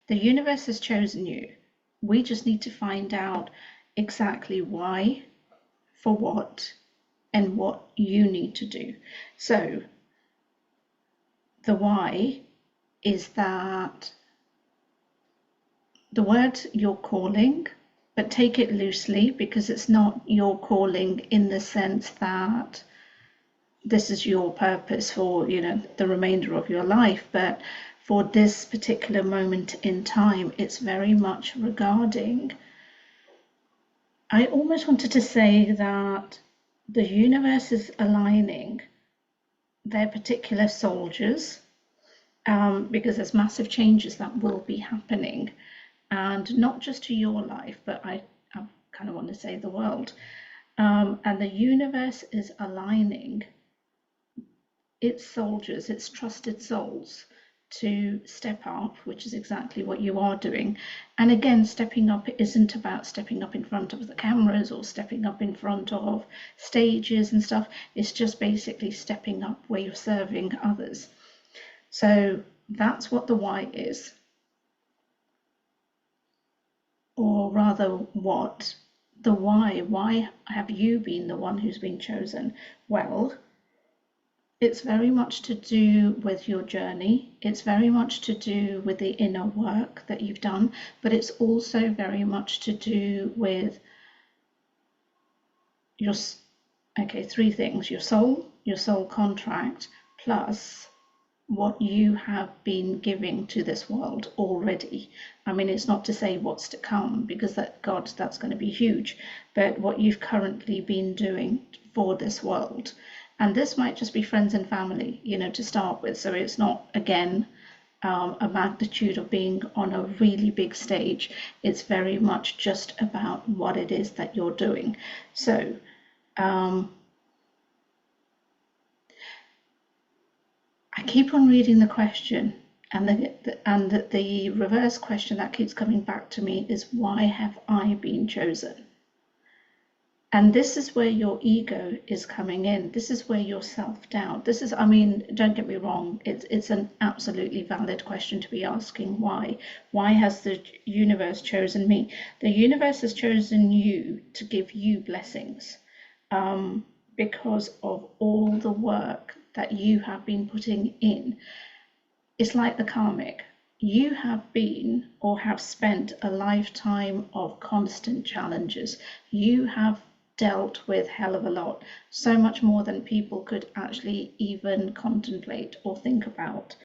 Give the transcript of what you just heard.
The universe has chosen you. We just need to find out exactly why, for what, and what you need to do. So the why is that the word you're calling, but take it loosely, because it's not your calling in the sense that this is your purpose for the remainder of your life, but for this particular moment in time, it's very much regarding, I almost wanted to say that the universe is aligning their particular soldiers, because there's massive changes that will be happening, and not just to your life, but I kind of want to say the world. And the universe is aligning its soldiers, its trusted souls, to step up, which is exactly what you are doing. And again, stepping up isn't about stepping up in front of the cameras or stepping up in front of stages and stuff. It's just basically stepping up where you're serving others. So that's what the why is. Or rather, what? The why. Why have you been the one who's been chosen? Well, it's very much to do with your journey. It's very much to do with the inner work that you've done, but it's also very much to do with your, okay, three things: your soul contract, plus what you have been giving to this world already. I mean, it's not to say what's to come, because that's going to be huge, but what you've currently been doing for this world. And this might just be friends and family, to start with. So it's not, again, a magnitude of being on a really big stage. It's very much just about what it is that you're doing. So I keep on reading the question, and the reverse question that keeps coming back to me is, why have I been chosen? And this is where your ego is coming in. This is where your self-doubt. This is, I mean, don't get me wrong, it's an absolutely valid question to be asking. Why has the universe chosen me? The universe has chosen you to give you blessings, because of all the work that you have been putting in. It's like the karmic. You have been, or have spent, a lifetime of constant challenges. You have dealt with hell of a lot, so much more than people could actually even contemplate or think about.